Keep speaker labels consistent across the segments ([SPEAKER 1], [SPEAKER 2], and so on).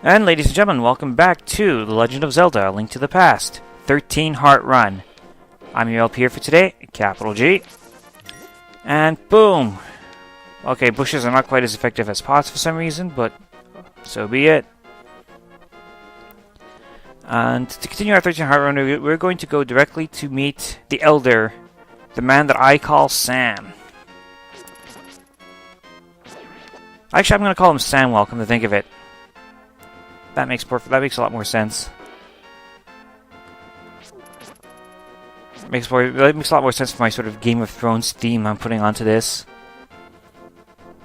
[SPEAKER 1] And ladies and gentlemen, welcome back to The Legend of Zelda: A Link to the Past, 13 Heart Run. I'm your LP here for today, capital G. And boom! Okay, bushes are not quite as effective as pots for some reason, but so be it. And to continue our 13 Heart Run, we're going to go directly to meet the Elder, the man that I call Sam. Actually, I'm going to call him Samwell, come to think of it. That makes a lot more sense. That makes a lot more sense for my sort of Game of Thrones theme I'm putting onto this.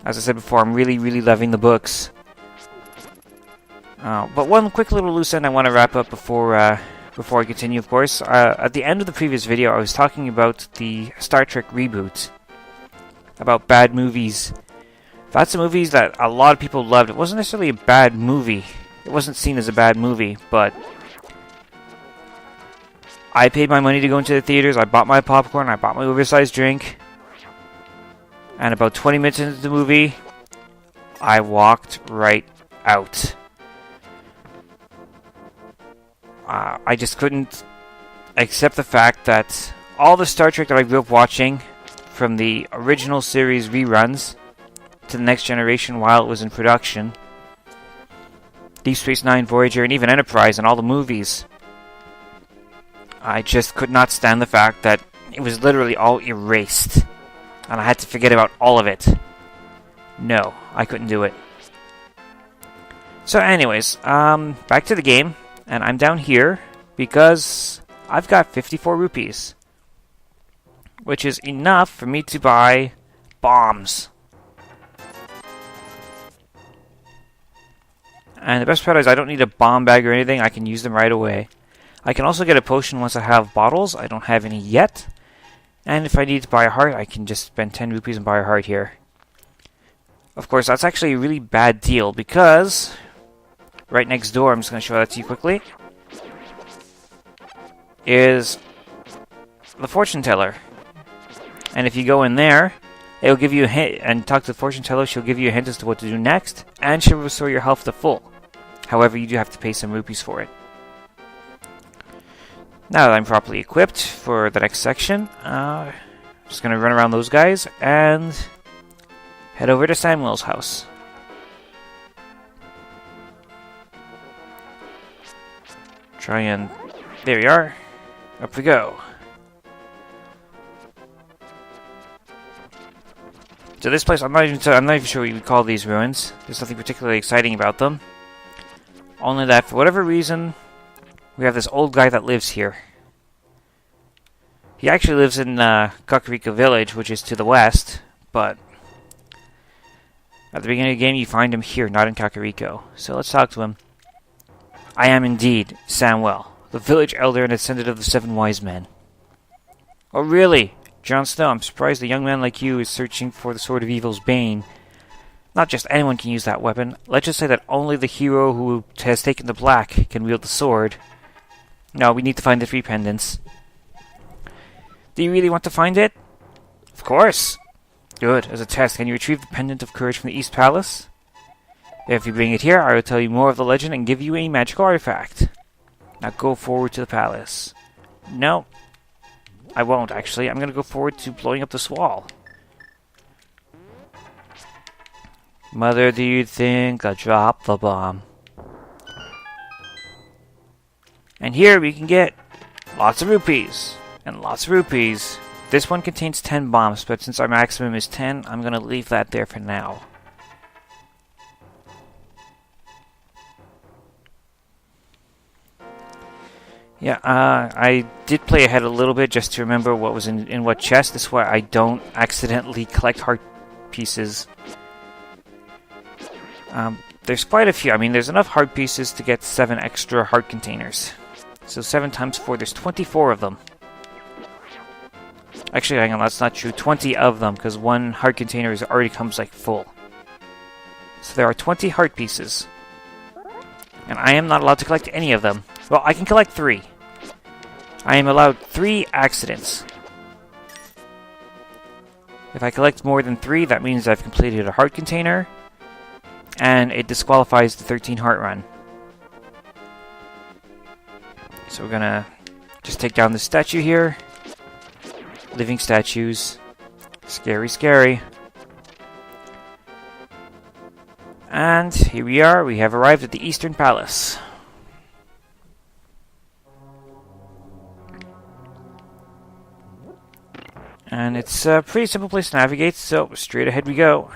[SPEAKER 1] As I said before, I'm really loving the books. But one quick little loose end I want to wrap up before I continue, of course. At the end of the previous video, I was talking about the Star Trek reboot. About bad movies. That's the movies that a lot of people loved. It wasn't necessarily a bad movie. It wasn't seen as a bad movie, but I paid my money to go into the theaters, I bought my popcorn, I bought my oversized drink, and about 20 minutes into the movie, I walked right out. I just couldn't accept the fact that all the Star Trek that I grew up watching, from the original series reruns to the Next Generation while it was in production, Deep Space Nine, Voyager, and even Enterprise, and all the movies, I just could not stand the fact that it was literally all erased, and I had to forget about all of it. No, I couldn't do it. So anyways, back to the game, and I'm down here because I've got 54 rupees, which is enough for me to buy bombs. And the best part is I don't need a bomb bag or anything, I can use them right away. I can also get a potion once I have bottles, I don't have any yet. And if I need to buy a heart, I can just spend 10 rupees and buy a heart here. Of course, that's actually a really bad deal because right next door, I'm just going to show that to you quickly, is the fortune teller. And if you go in there, it'll give you a hint and talk to the fortune teller, she'll give you a hint as to what to do next, and she'll restore your health to full. However, you do have to pay some rupees for it. Now that I'm properly equipped for the next section, I'm just going to run around those guys and head over to Samwell's house. Try and... there we are. Up we go. So this place, I'm not even sure what you would call these ruins. There's nothing particularly exciting about them. Only that, for whatever reason, we have this old guy that lives here. He actually lives in Kakariko Village, which is to the west, but at the beginning of the game you find him here, not in Kakariko. So let's talk to him. I am indeed Samwell, the village elder and descendant of the 7 wise men. Oh really? Jon Snow, I'm surprised a young man like you is searching for the Sword of Evil's Bane. Not just anyone can use that weapon. Let's just say that only the hero who has taken the black can wield the sword. No, we need to find the 3 pendants. Do you really want to find it? Of course. Good. As a test, can you retrieve the Pendant of Courage from the East Palace? If you bring it here, I will tell you more of the legend and give you a magical artifact. Now go forward to the palace. No, I won't actually. I'm going to go forward to blowing up this wall. Mother, do you think I dropped the bomb? And here we can get lots of rupees. And lots of rupees. This one contains 10 bombs, but since our maximum is 10, I'm going to leave that there for now. Yeah, I did play ahead a little bit just to remember what was in what chest. This way I don't accidentally collect heart pieces. There's quite a few. I mean, there's enough heart pieces to get 7 extra heart containers. So 7 times 4, there's 24 of them. Actually, hang on, that's not true. 20 of them, because 1 heart container already comes, like, full. So there are 20 heart pieces. And I am not allowed to collect any of them. Well, I can collect 3. I am allowed 3 accidents. If I collect more than 3, that means I've completed a heart container, and it disqualifies the 13 heart run. So we're gonna just take down the statue here. Living statues. Scary, scary. And here we are. We have arrived at the Eastern Palace. And it's a pretty simple place to navigate, so straight ahead we go.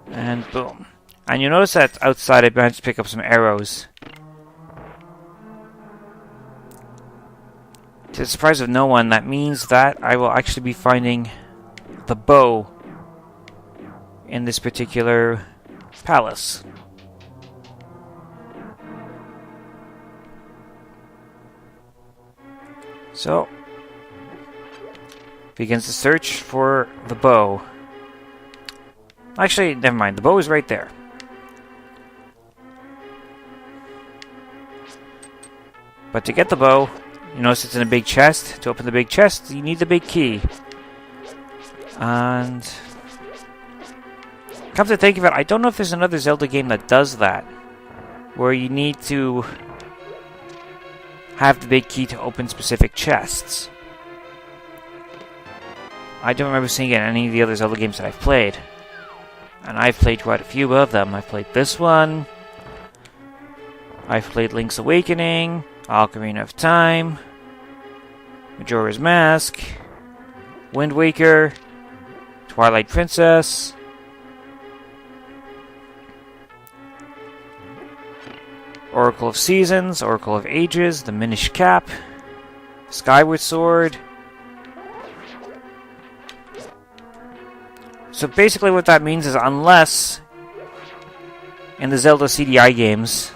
[SPEAKER 1] And boom. And you'll notice that outside I managed to pick up some arrows. To the surprise of no one, that means that I will actually be finding the bow in this particular palace. So, begins the search for the bow. Actually, never mind. The bow is right there. But to get the bow, you notice it's in a big chest. To open the big chest, you need the big key. And come to think of it, I don't know if there's another Zelda game that does that, where you need to have the big key to open specific chests. I don't remember seeing it in any of the other Zelda games that I've played. And I've played quite a few of them. I've played this one. I've played Link's Awakening, Ocarina of Time, Majora's Mask, Wind Waker, Twilight Princess, Oracle of Seasons, Oracle of Ages, the Minish Cap, Skyward Sword. So basically what that means is unless in the Zelda CDI games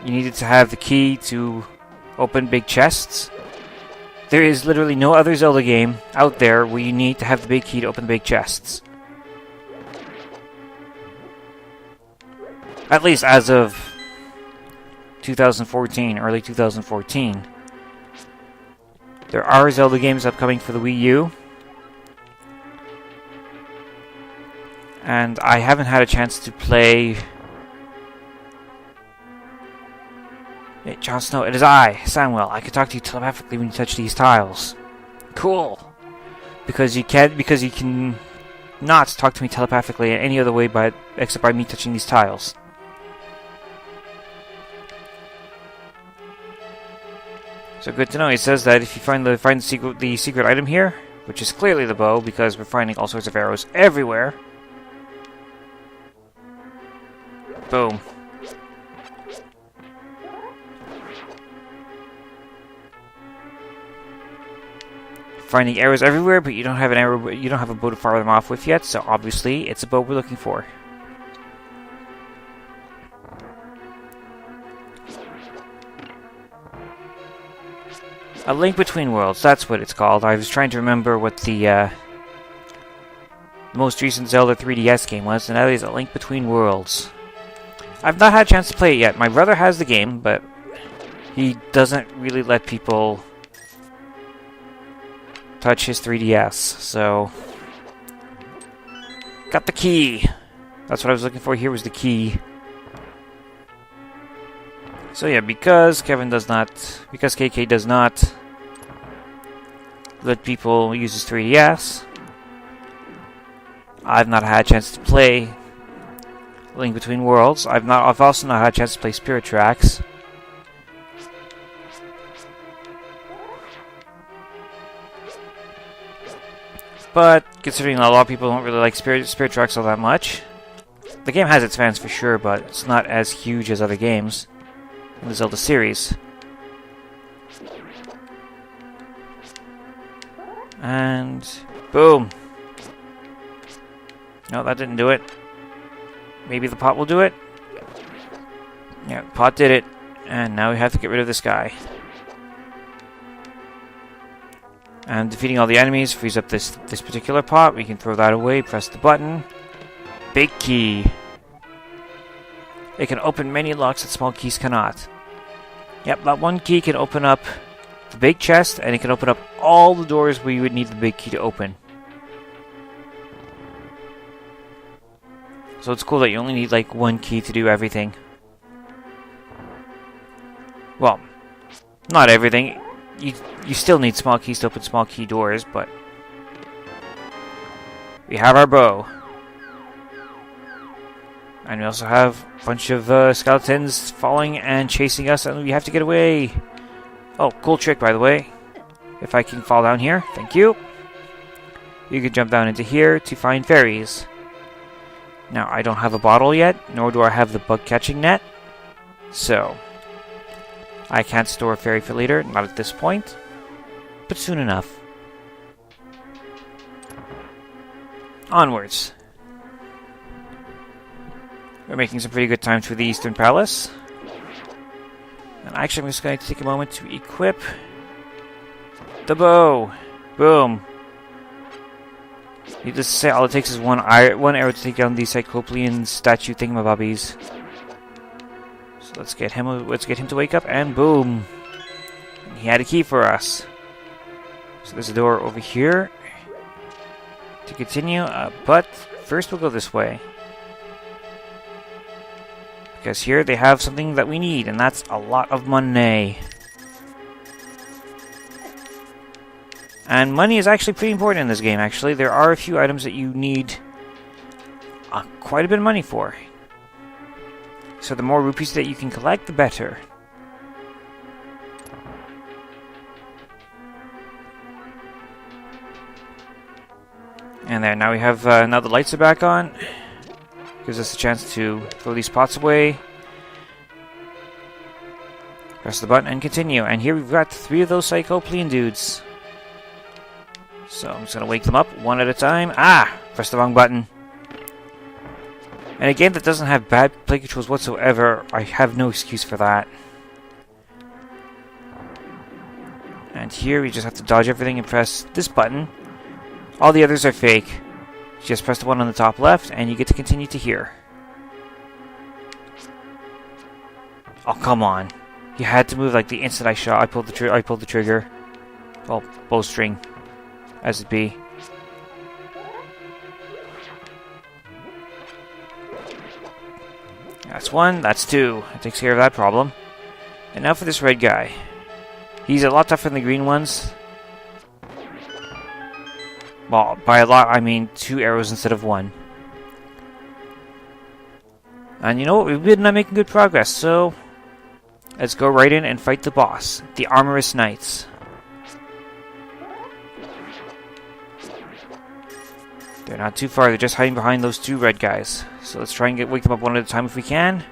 [SPEAKER 1] you needed to have the key to open big chests, there is literally no other Zelda game out there where you need to have the big key to open the big chests. At least as of 2014, early 2014. There are Zelda games upcoming for the Wii U. And I haven't had a chance to play... Hey, Jon Snow, it is I, Samwell. I can talk to you telepathically when you touch these tiles. Cool. Because you can not talk to me telepathically in any other way except by me touching these tiles. So good to know. He says that if you find the secret item here, which is clearly the bow, because we're finding all sorts of arrows everywhere. Boom. Finding arrows everywhere, but you don't have an arrow. You don't have a bow to fire them off with yet. So obviously, it's a bow we're looking for. A Link Between Worlds. That's what it's called. I was trying to remember what the most recent Zelda 3DS game was, and that is A Link Between Worlds. I've not had a chance to play it yet. My brother has the game, but he doesn't really let people touch his 3DS, so... Got the key! That's what I was looking for here, was the key. So yeah, because KK does not let people use his 3DS, I've not had a chance to play Link Between Worlds. I've also not had a chance to play Spirit Tracks. But considering a lot of people don't really like Spirit Tracks all that much, the game has its fans for sure, but it's not as huge as other games in the Zelda series. And boom. No, that didn't do it. Maybe the pot will do it. Yeah, pot did it. And now we have to get rid of this guy. And defeating all the enemies frees up this particular pot. We can throw that away, press the button. Big key. It can open many locks that small keys cannot. Yep, that one key can open up the big chest, and it can open up all the doors where you would need the big key to open. So it's cool that you only need like one key to do everything. Well, not everything. You still need small keys to open small key doors, but we have our bow. And we also have a bunch of skeletons following and chasing us, and we have to get away. Oh, cool trick, by the way. If I can fall down here, thank you. You can jump down into here to find fairies. Now, I don't have a bottle yet, nor do I have the bug catching net. So, I can't store a fairy for later, not at this point. But soon enough. Onwards. We're making some pretty good time through the Eastern Palace. And actually, I'm just going to take a moment to equip the bow. Boom. Needless to say, all it takes is one arrow to take down the Cyclopean statue thingamabobbies. So let's get him to wake up, and boom. He had a key for us. So there's a door over here to continue, but first we'll go this way. Because here they have something that we need, and that's a lot of money. And money is actually pretty important in this game, actually. There are a few items that you need quite a bit of money for. So the more rupees that you can collect, the better. And there, now we have, now the lights are back on. Gives us a chance to throw these pots away. Press the button and continue. And here we've got 3 of those Cyclopean dudes. So I'm just going to wake them up one at a time. Ah! Press the wrong button. In a game that doesn't have bad play controls whatsoever, I have no excuse for that. And here we just have to dodge everything and press this button. All the others are fake. Just press the one on the top left, and you get to continue to here. Oh, come on. You had to move like the instant I shot. I pulled the trigger. Well, bowstring, as it be. That's 1, that's 2. It takes care of that problem. And now for this red guy. He's a lot tougher than the green ones. Well, by a lot, I mean 2 arrows instead of 1. And you know what? We've been making good progress, so let's go right in and fight the boss, the Armorous Knights. They're not too far, they're just hiding behind those 2 red guys. So let's try and wake them up one at a time if we can.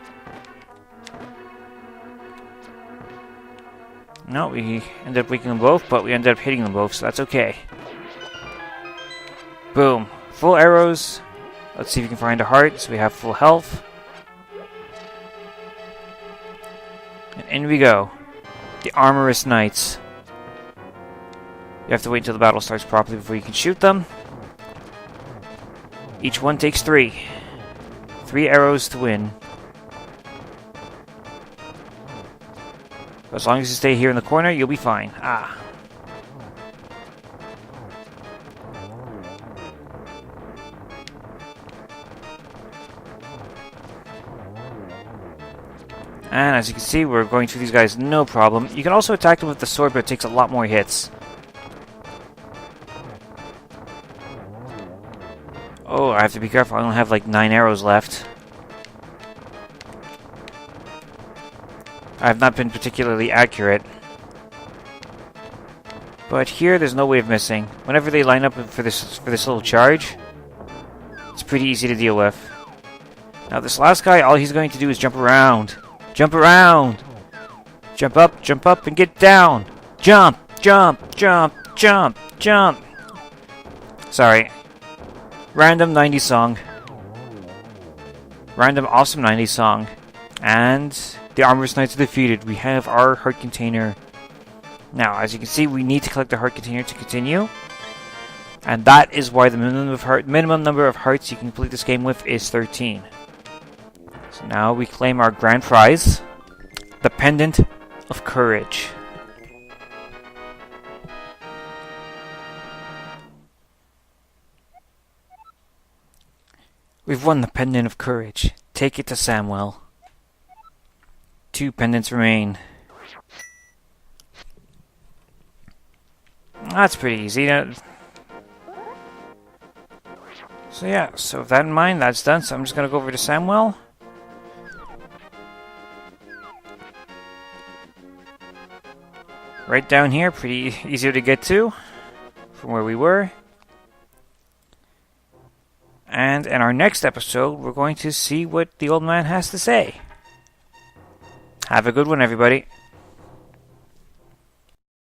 [SPEAKER 1] No, we ended up waking them both, but we ended up hitting them both, so that's okay. Boom. Full arrows. Let's see if we can find a heart, so we have full health. And in we go. The Armorous Knights. You have to wait until the battle starts properly before you can shoot them. Each one takes 3. 3 arrows to win. As long as you stay here in the corner, you'll be fine. Ah. And as you can see, we're going through these guys no problem. You can also attack them with the sword, but it takes a lot more hits. Oh, I have to be careful. I only have like 9 arrows left. I have not been particularly accurate. But here, there's no way of missing. Whenever they line up for this little charge, it's pretty easy to deal with. Now, this last guy, all he's going to do is jump around. Jump around! Jump up, and get down! Jump! Jump! Jump! Jump! Jump! Sorry. Random 90s song. Random awesome 90s song. And the Armorous Knights are defeated. We have our heart container. Now, as you can see, we need to collect the heart container to continue. And that is why the minimum number of hearts you can complete this game with is 13. So now we claim our grand prize, the Pendant of Courage. We've won the Pendant of Courage. Take it to Samwell. 2 pendants remain. That's pretty easy. So yeah, so with that in mind, that's done. So I'm just going to go over to Samwell. Right down here, pretty easier to get to from where we were. And in our next episode, we're going to see what the old man has to say. Have a good one, everybody.